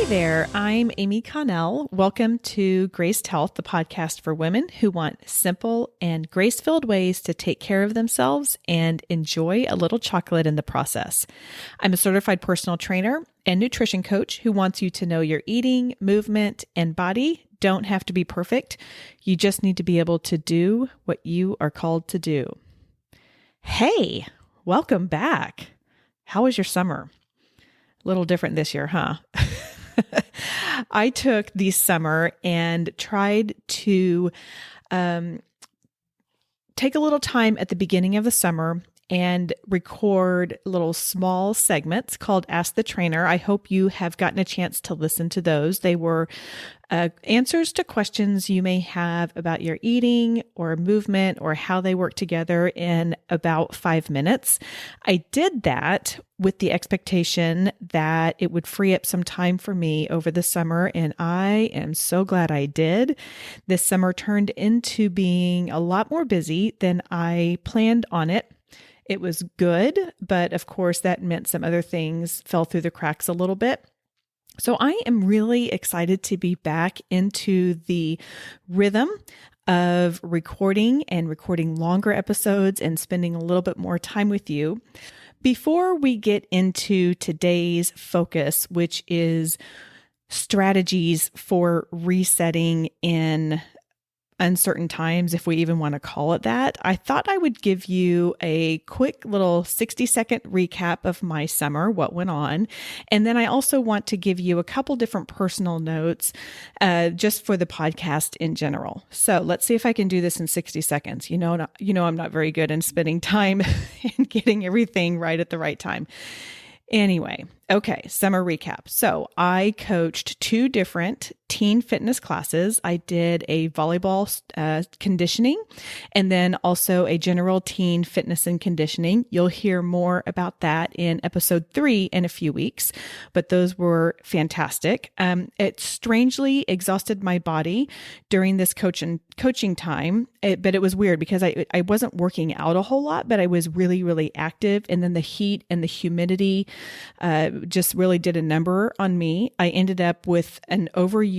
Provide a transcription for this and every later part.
there, I'm Amy Connell. Welcome to Graced Health, the podcast for women who want simple and grace-filled ways to take care of themselves and enjoy a little chocolate in the process. I'm a certified personal trainer and nutrition coach who wants you to know your eating, movement, and body don't have to be perfect. You just need to be able to do what you are called to do. Hey, welcome back. How was your summer? A little different this year, huh? I took the summer and tried to take a little time at the beginning of the summer and record little small segments called Ask the Trainer. I hope you have gotten a chance to listen to those. They were answers to questions you may have about your eating or movement or how they work together in about 5 minutes. I did that with the expectation that it would free up some time for me over the summer, and I am so glad I did. This summer turned into being a lot more busy than I planned on it. It was good, but of course that meant some other things fell through the cracks a little bit. So I am really excited to be back into the rhythm of recording and recording longer episodes and spending a little bit more time with you. Before we get into today's focus, which is strategies for resetting in uncertain times, if we even want to call it that, I thought I would give you a quick little 60-second recap of my summer, what went on. And then I also want to give you a couple different personal notes just for the podcast in general. So let's see if I can do this in 60 seconds. You know, I'm not very good in spending time and getting everything right at the right time. Anyway, okay, summer recap. So I coached 2 different teen fitness classes. I did a volleyball conditioning and then also a general teen fitness and conditioning. You'll hear more about that in episode 3 in a few weeks, but those were fantastic. It strangely exhausted my body during this coaching time, but it was weird because I wasn't working out a whole lot, but I was really, really active. And then the heat and the humidity just really did a number on me. I ended up with an overuse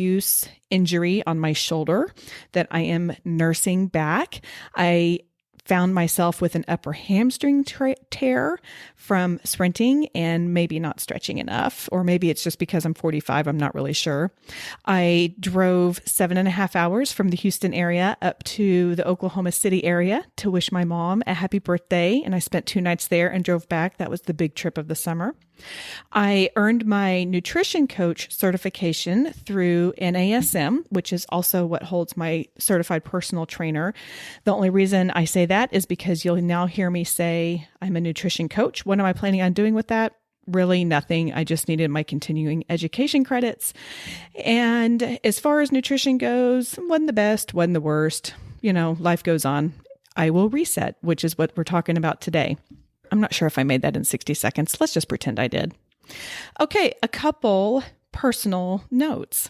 injury on my shoulder that I am nursing back. I found myself with an upper hamstring tear from sprinting and maybe not stretching enough, or maybe it's just because I'm 45, I'm not really sure. I drove 7.5 hours from the Houston area up to the Oklahoma City area to wish my mom a happy birthday, and I spent 2 nights there and drove back. That was the big trip of the summer. I earned my nutrition coach certification through NASM, which is also what holds my certified personal trainer. The only reason I say that is because you'll now hear me say I'm a nutrition coach. What am I planning on doing with that? Really nothing. I just needed my continuing education credits. And as far as nutrition goes, wasn't the best, wasn't the worst. You know, life goes on. I will reset, which is what we're talking about today. I'm not sure if I made that in 60 seconds. Let's just pretend I did. Okay, a couple personal notes.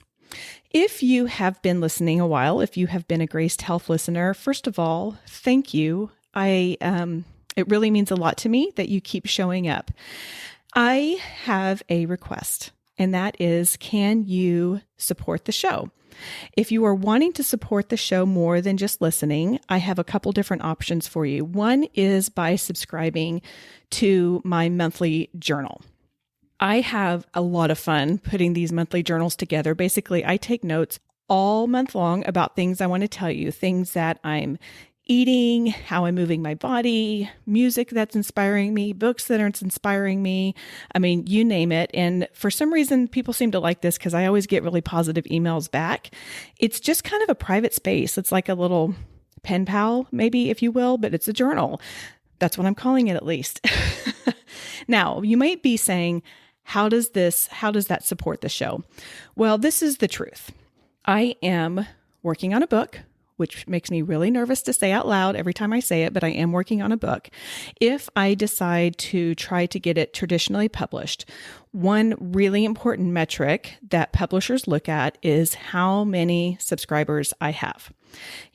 If you have been listening a while, if you have been a Graced Health listener, first of all, thank you. It really means a lot to me that you keep showing up. I have a request, and that is, can you support the show? If you are wanting to support the show more than just listening, I have a couple different options for you. One is by subscribing to my monthly journal. I have a lot of fun putting these monthly journals together. Basically, I take notes all month long about things I want to tell you, things that I'm eating, how I'm moving my body, music that's inspiring me, books that are inspiring me. I mean, you name it. And for some reason, people seem to like this because I always get really positive emails back. It's just kind of a private space. It's like a little pen pal, maybe, if you will, but it's a journal. That's what I'm calling it, at least. Now, you might be saying, how does that support the show? Well, this is the truth. I am working on a book, which makes me really nervous to say out loud every time I say it, but I am working on a book. If I decide to try to get it traditionally published, one really important metric that publishers look at is how many subscribers I have.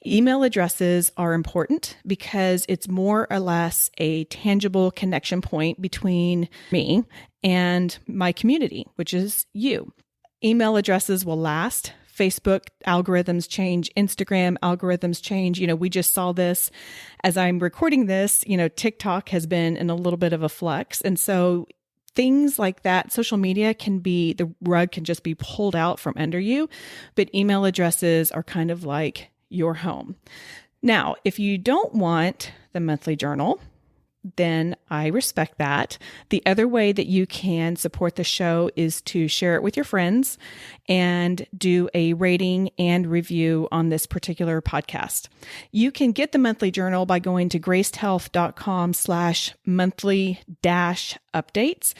Email addresses are important because it's more or less a tangible connection point between me and my community, which is you. Email addresses will last. Facebook algorithms change, Instagram algorithms change. We just saw this as I'm recording this, TikTok has been in a little bit of a flux. And so things like that, social media the rug can just be pulled out from under you, but email addresses are kind of like your home. Now, if you don't want the monthly journal, then I respect that. The other way that you can support the show is to share it with your friends and do a rating and review on this particular podcast. You can get the monthly journal by going to gracedhealth.com/monthly-updates.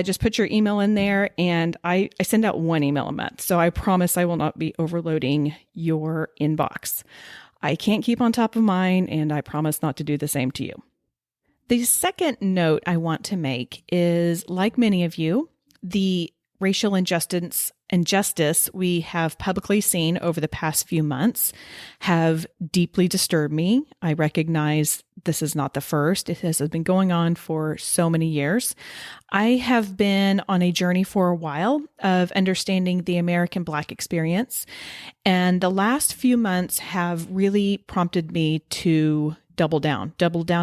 Just put your email in there, and I send out one email a month. So I promise I will not be overloading your inbox. I can't keep on top of mine, and I promise not to do the same to you. The second note I want to make is, like many of you, the racial injustice we have publicly seen over the past few months have deeply disturbed me. I recognize this is not the first. It has been going on for so many years. I have been on a journey for a while of understanding the American Black experience, and the last few months have really prompted me to double down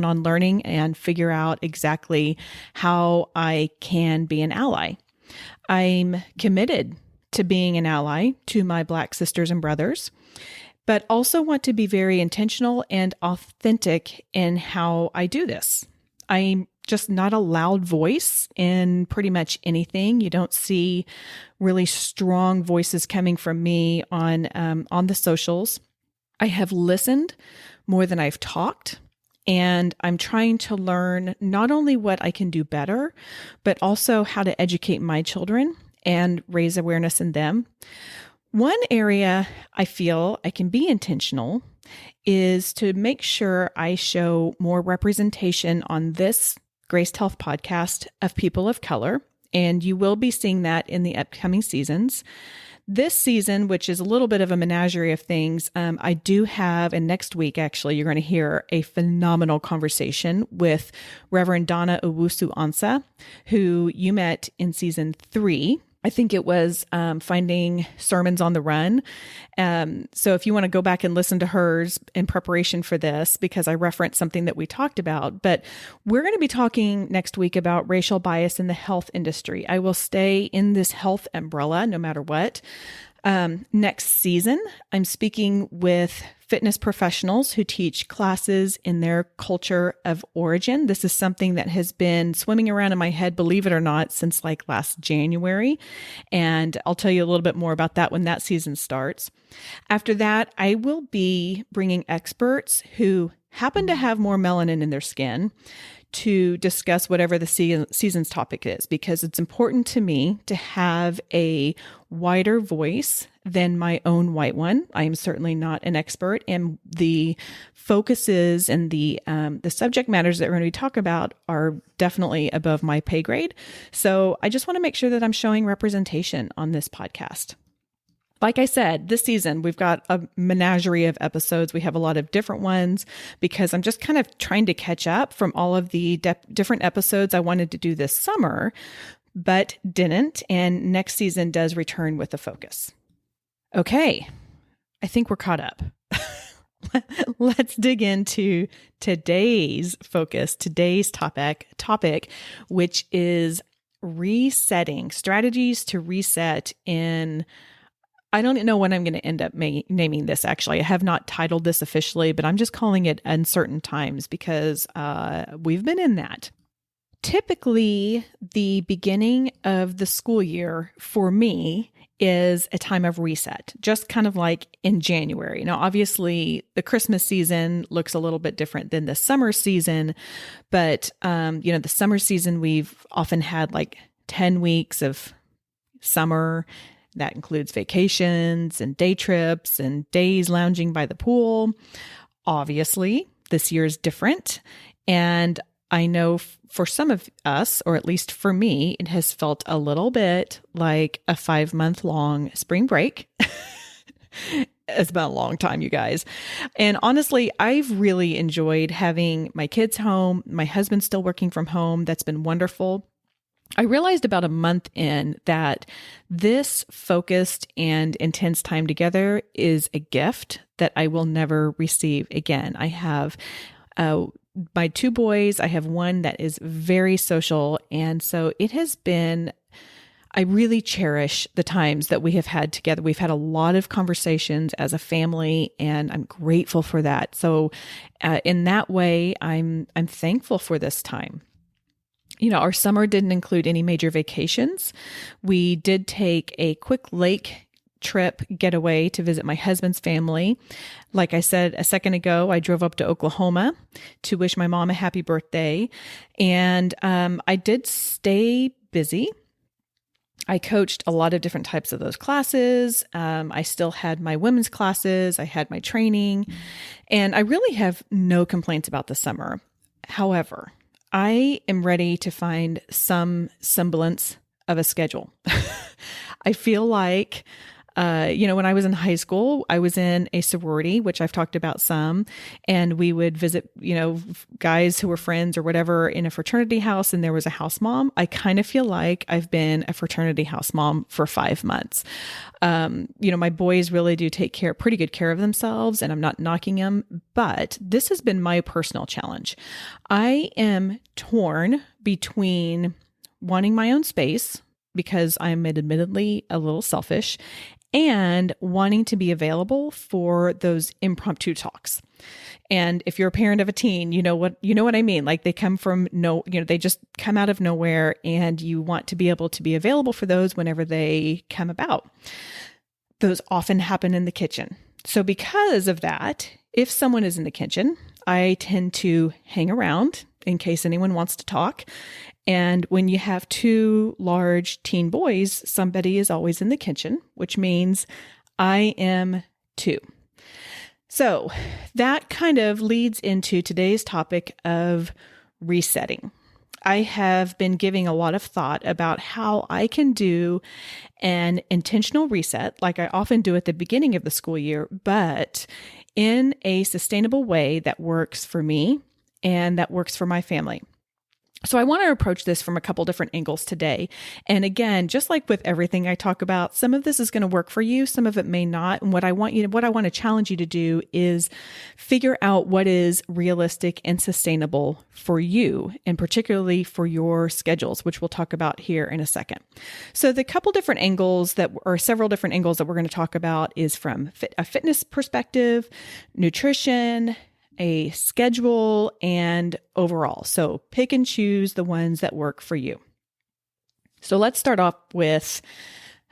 on learning and figure out exactly how I can be an ally. I'm committed to being an ally to my Black sisters and brothers, but also want to be very intentional and authentic in how I do this. I'm just not a loud voice in pretty much anything. You don't see really strong voices coming from me on the socials. I have listened more than I've talked, and I'm trying to learn not only what I can do better, but also how to educate my children and raise awareness in them. One area I feel I can be intentional is to make sure I show more representation on this Graced Health podcast of people of color, and you will be seeing that in the upcoming seasons. This season, which is a little bit of a menagerie of things, I do have, and next week, actually, you're going to hear a phenomenal conversation with Reverend Donna Owusu-Ansah, who you met in season 3. I think it was Finding Sermons on the Run. So if you want to go back and listen to hers in preparation for this, because I referenced something that we talked about, but we're going to be talking next week about racial bias in the health industry. I will stay in this health umbrella no matter what. Next season, I'm speaking with fitness professionals who teach classes in their culture of origin. This is something that has been swimming around in my head, believe it or not, since like last January. And I'll tell you a little bit more about that when that season starts. After that, I will be bringing experts who happen to have more melanin in their skin to discuss whatever the season's topic is, because it's important to me to have a wider voice than my own white one. I am certainly not an expert, and the focuses and the subject matters that we're going to be talking about are definitely above my pay grade. So I just want to make sure that I'm showing representation on this podcast. Like I said, this season, we've got a menagerie of episodes. We have a lot of different ones because I'm just kind of trying to catch up from all of the different episodes I wanted to do this summer, but didn't. And next season does return with a focus. Okay, I think we're caught up. Let's dig into today's focus, today's topic, which is resetting, strategies to reset in... I don't know when I'm going to end up naming this, actually. I have not titled this officially, but I'm just calling it Uncertain Times because we've been in that. Typically, the beginning of the school year for me is a time of reset, just kind of like in January. Now, obviously, the Christmas season looks a little bit different than the summer season, but the summer season, we've often had like 10 weeks of summer. That includes vacations and day trips and days lounging by the pool. Obviously, this year is different. And I know for some of us, or at least for me, it has felt a little bit like a 5-month-long spring break. It's been a long time, you guys. And honestly, I've really enjoyed having my kids home. My husband's still working from home. That's been wonderful. I realized about a month in that this focused and intense time together is a gift that I will never receive again. I have my two boys. I have one that is very social. And so it has been, I really cherish the times that we have had together. We've had a lot of conversations as a family, and I'm grateful for that. So in that way, I'm thankful for this time. Our summer didn't include any major vacations. We did take a quick lake trip getaway to visit my husband's family. Like I said a second ago, I drove up to Oklahoma to wish my mom a happy birthday. And I did stay busy. I coached a lot of different types of those classes. I still had my women's classes. I had my training. And I really have no complaints about the summer. However, I am ready to find some semblance of a schedule. I feel like, when I was in high school, I was in a sorority, which I've talked about some, and we would visit, guys who were friends or whatever in a fraternity house, and there was a house mom. I kind of feel like I've been a fraternity house mom for 5 months. My boys really do take pretty good care of themselves, and I'm not knocking them, but this has been my personal challenge. I am torn between wanting my own space, because I'm admittedly a little selfish, and wanting to be available for those impromptu talks. And if you're a parent of a teen, you know what I mean? Like they come from they just come out of nowhere, and you want to be able to be available for those whenever they come about. Those often happen in the kitchen. So because of that, if someone is in the kitchen, I tend to hang around in case anyone wants to talk. And when you have 2 large teen boys, somebody is always in the kitchen, which means I am too. So that kind of leads into today's topic of resetting. I have been giving a lot of thought about how I can do an intentional reset, like I often do at the beginning of the school year, but in a sustainable way that works for me and that works for my family. So I want to approach this from a couple different angles today. And again, just like with everything I talk about, some of this is going to work for you, some of it may not. And what I want to challenge you to do is figure out what is realistic and sustainable for you, and particularly for your schedules, which we'll talk about here in a second. So the several different angles that we're going to talk about is from a fitness perspective, nutrition, a schedule, and overall. So pick and choose the ones that work for you. So let's start off with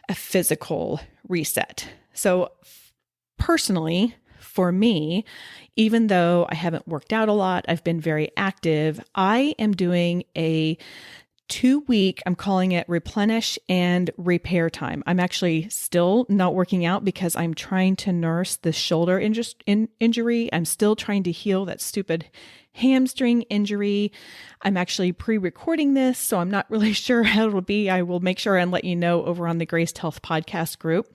a physical reset. So personally, for me, even though I haven't worked out a lot, I've been very active, I am doing a 2-week, I'm calling it replenish and repair time. I'm actually still not working out because I'm trying to nurse the shoulder injury. I'm still trying to heal that stupid hamstring injury. I'm actually pre-recording this, so I'm not really sure how it'll be. I will make sure and let you know over on the Graced Health podcast group.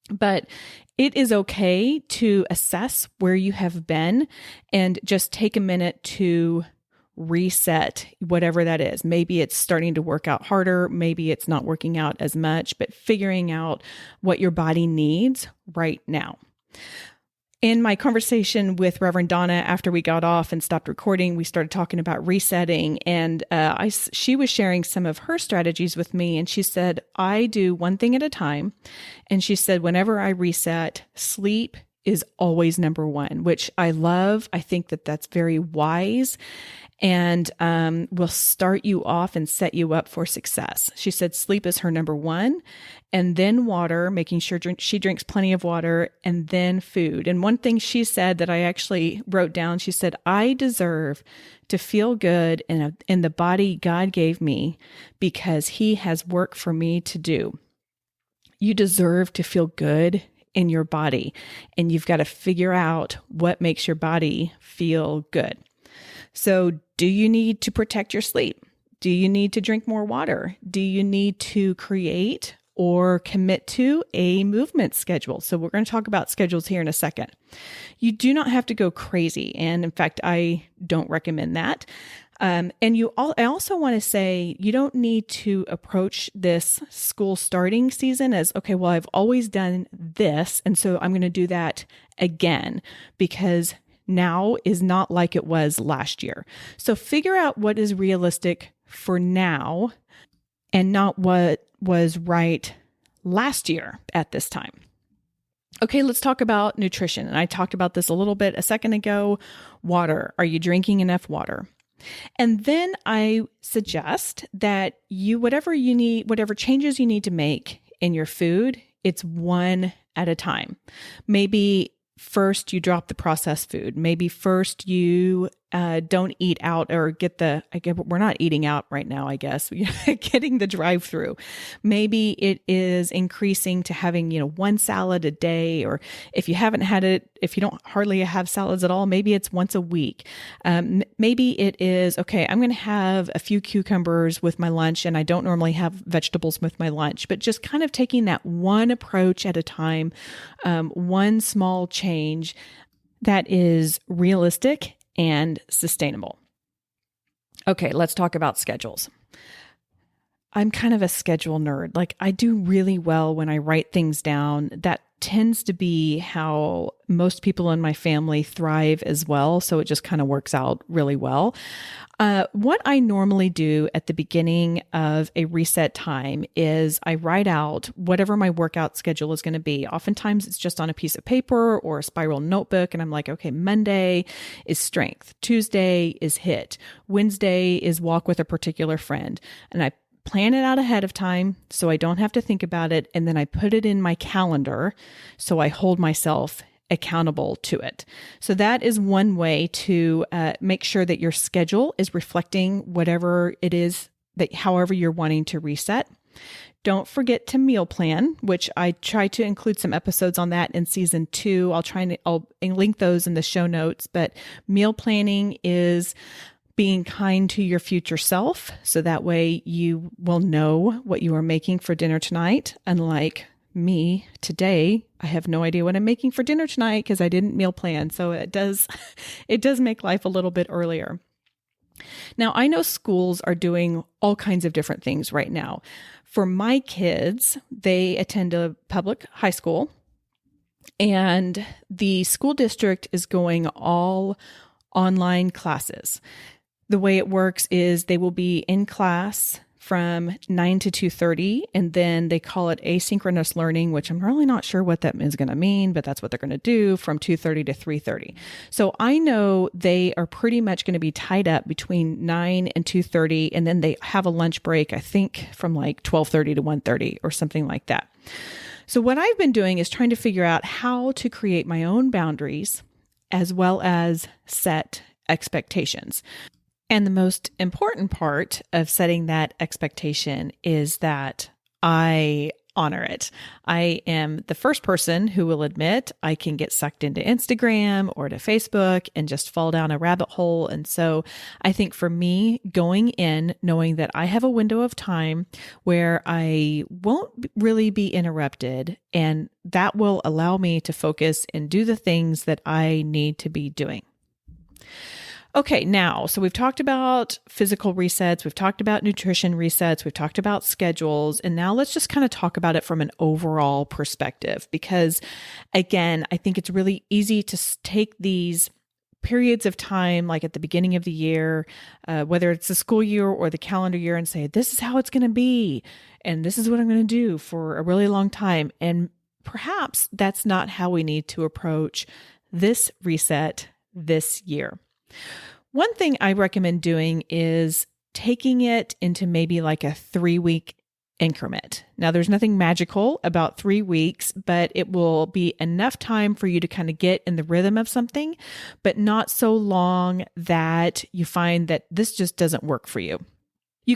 But it is okay to assess where you have been and just take a minute to reset whatever that is. Maybe it's starting to work out harder. Maybe it's not working out as much, but figuring out what your body needs right now. In my conversation with Reverend Donna, after we got off and stopped recording, we started talking about resetting, and she was sharing some of her strategies with me, and she said, I do one thing at a time. And she said, whenever I reset, sleep is always number one, which I love. I think that that's very wise and will start you off and set you up for success. She said sleep is her number one, and then water, making sure she drinks plenty of water, and then food. And one thing she said that I actually wrote down, she said, I deserve to feel good in the body God gave me because He has work for me to do. You deserve to feel good in your body, and you've got to figure out what makes your body feel good. So do you need to protect your sleep? Do you need to drink more water? Do you need to create or commit to a movement schedule? So we're going to talk about schedules here in a second. You do not have to go crazy. And in fact, I don't recommend that. I also want to say you don't need to approach this school starting season as, okay, well, I've always done this, and so I'm going to do that again, because now is not like it was last year. So figure out what is realistic for now and not what was right last year at this time. Okay, let's talk about nutrition. And I talked about this a little bit a second ago. Water. Are you drinking enough water? And then I suggest that whatever you need, whatever changes you need to make in your food, it's one at a time. Maybe first you drop the processed food. Maybe first you don't eat out or we're not eating out right now, I guess, getting the drive-through. Maybe it is increasing to having, one salad a day, or if you don't hardly have salads at all, maybe it's once a week. Maybe it is, okay, I'm going to have a few cucumbers with my lunch, and I don't normally have vegetables with my lunch, but just kind of taking that one approach at a time, one small change that is realistic and sustainable. Okay, let's talk about schedules. I'm kind of a schedule nerd. Like, I do really well when I write things down. That tends to be how most people in my family thrive as well. So it just kind of works out really well. What I normally do at the beginning of a reset time is I write out whatever my workout schedule is going to be. Oftentimes it's just on a piece of paper or a spiral notebook. And I'm like, okay, Monday is strength. Tuesday is HIIT. Wednesday is walk with a particular friend. And I plan it out ahead of time so I don't have to think about it. And then I put it in my calendar so I hold myself accountable to it. So that is one way to make sure that your schedule is reflecting whatever it is that however you're wanting to reset. Don't forget to meal plan, which I try to include some episodes on that in season 2. I'll link those in the show notes, but meal planning is being kind to your future self. So that way you will know what you are making for dinner tonight. Unlike me today, I have no idea what I'm making for dinner tonight because I didn't meal plan. So it does make life a little bit earlier. Now, I know schools are doing all kinds of different things right now. For my kids, they attend a public high school, and the school district is going all online classes. The way it works is they will be in class from 9 to 2:30, and then they call it asynchronous learning, which I'm really not sure what that is going to mean, but that's what they're going to do from 2:30 to 3:30. So I know they are pretty much going to be tied up between 9 and 2:30, and then they have a lunch break, I think, from like 12:30 to 1:30 or something like that. So what I've been doing is trying to figure out how to create my own boundaries as well as set expectations. And the most important part of setting that expectation is that I honor it. I am the first person who will admit I can get sucked into Instagram or to Facebook and just fall down a rabbit hole. And so I think for me, going in, knowing that I have a window of time where I won't really be interrupted, and that will allow me to focus and do the things that I need to be doing. Okay, now, so we've talked about physical resets, we've talked about nutrition resets, we've talked about schedules, and now let's just kind of talk about it from an overall perspective, because again, I think it's really easy to take these periods of time, like at the beginning of the year, whether it's the school year or the calendar year, and say, this is how it's going to be, and this is what I'm going to do for a really long time. And perhaps that's not how we need to approach this reset this year. One thing I recommend doing is taking it into maybe like a 3-week increment. Now, there's nothing magical about 3 weeks, but it will be enough time for you to kind of get in the rhythm of something, but not so long that you find that this just doesn't work for you. you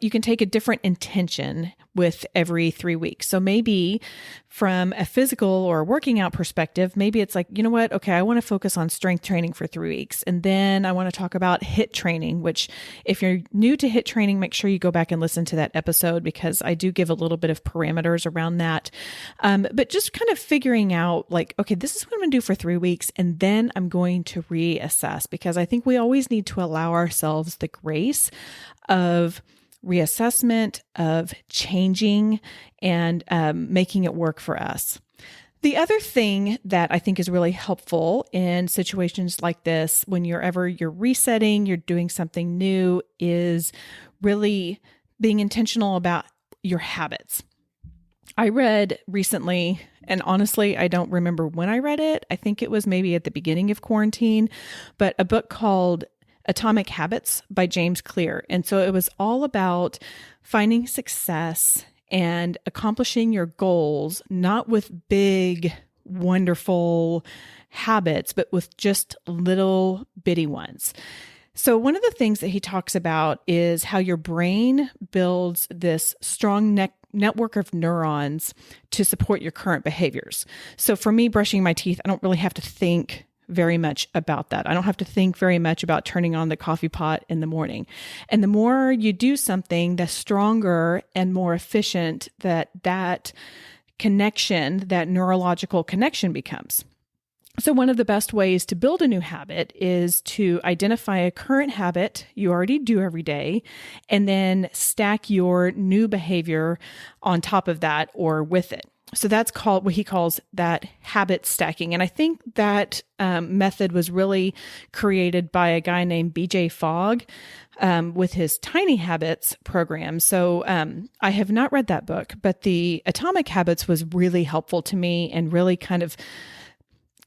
can take a different intention with every 3 weeks. So maybe from a physical or working out perspective, maybe it's like, you know what? Okay, I want to focus on strength training for 3 weeks. And then I want to talk about HIIT training, which if you're new to HIIT training, make sure you go back and listen to that episode because I do give a little bit of parameters around that. But just kind of figuring out like, okay, this is what I'm going to do for 3 weeks. And then I'm going to reassess because I think we always need to allow ourselves the grace of reassessment, of changing and making it work for us. The other thing that I think is really helpful in situations like this, when you're resetting, you're doing something new, is really being intentional about your habits. I read recently, and honestly, I don't remember when I read it. I think it was maybe at the beginning of quarantine, but a book called Atomic Habits by James Clear. And so it was all about finding success and accomplishing your goals, not with big, wonderful habits, but with just little bitty ones. So one of the things that he talks about is how your brain builds this strong network of neurons to support your current behaviors. So for me, brushing my teeth, I don't really have to think very much about that. I don't have to think very much about turning on the coffee pot in the morning. And the more you do something, the stronger and more efficient that connection, that neurological connection becomes. So one of the best ways to build a new habit is to identify a current habit you already do every day, and then stack your new behavior on top of that or with it. So that's called what he calls that habit stacking. And I think that method was really created by a guy named BJ Fogg with his Tiny Habits program. So I have not read that book, but the Atomic Habits was really helpful to me and really kind of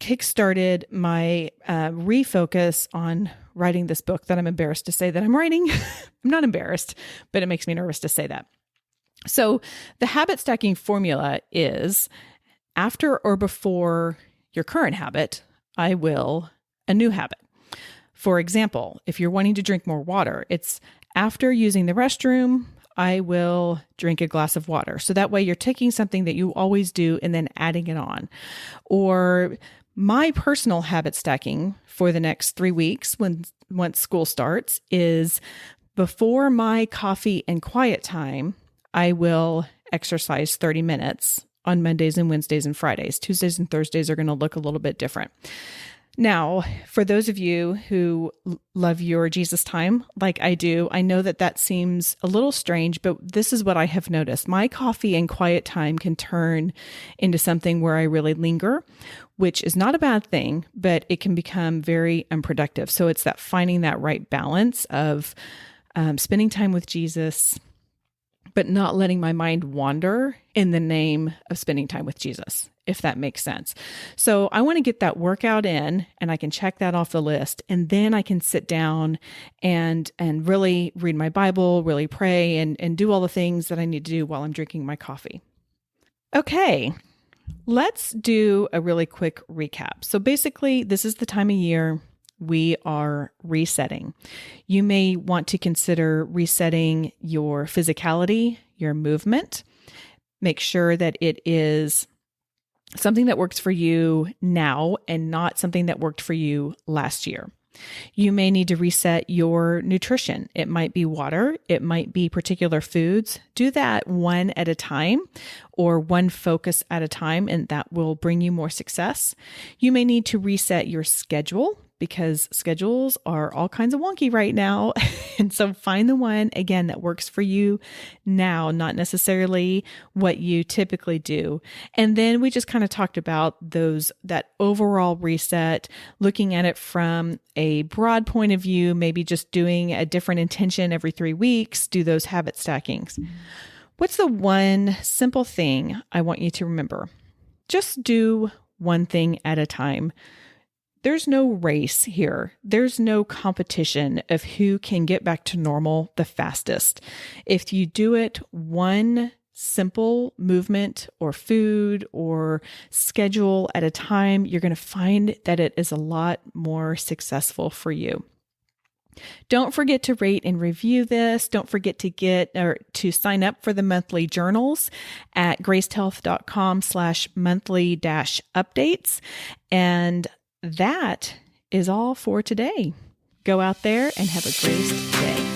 kickstarted my refocus on writing this book that I'm embarrassed to say that I'm writing. I'm not embarrassed, but it makes me nervous to say that. So the habit stacking formula is after or before your current habit, I will a new habit. For example, if you're wanting to drink more water, it's after using the restroom, I will drink a glass of water. So that way you're taking something that you always do and then adding it on. Or my personal habit stacking for the next 3 weeks once school starts is before my coffee and quiet time, I will exercise 30 minutes on Mondays and Wednesdays and Fridays. Tuesdays and Thursdays are going to look a little bit different. Now, for those of you who love your Jesus time, like I do, I know that that seems a little strange, but this is what I have noticed. My coffee and quiet time can turn into something where I really linger, which is not a bad thing, but it can become very unproductive. So it's that finding that right balance of spending time with Jesus, but not letting my mind wander in the name of spending time with Jesus, if that makes sense. So I want to get that workout in and I can check that off the list. And then I can sit down and really read my Bible, really pray and do all the things that I need to do while I'm drinking my coffee. Okay, let's do a really quick recap. So basically, this is the time of year we are resetting. You may want to consider resetting your physicality, your movement. Make sure that it is something that works for you now and not something that worked for you last year. You may need to reset your nutrition. It might be water. It might be particular foods. Do that one at a time or one focus at a time, and that will bring you more success. You may need to reset your schedule because schedules are all kinds of wonky right now. And so find the one, again, that works for you now, not necessarily what you typically do. And then we just kind of talked about that overall reset, looking at it from a broad point of view, maybe just doing a different intention every 3 weeks, do those habit stackings. What's the one simple thing I want you to remember? Just do one thing at a time. There's no race here. There's no competition of who can get back to normal the fastest. If you do it one simple movement or food or schedule at a time, you're going to find that it is a lot more successful for you. Don't forget to rate and review this. Don't forget to get or to sign up for the monthly journals at gracedhealth.com/monthly-updates. And that is all for today. Go out there and have a graced day.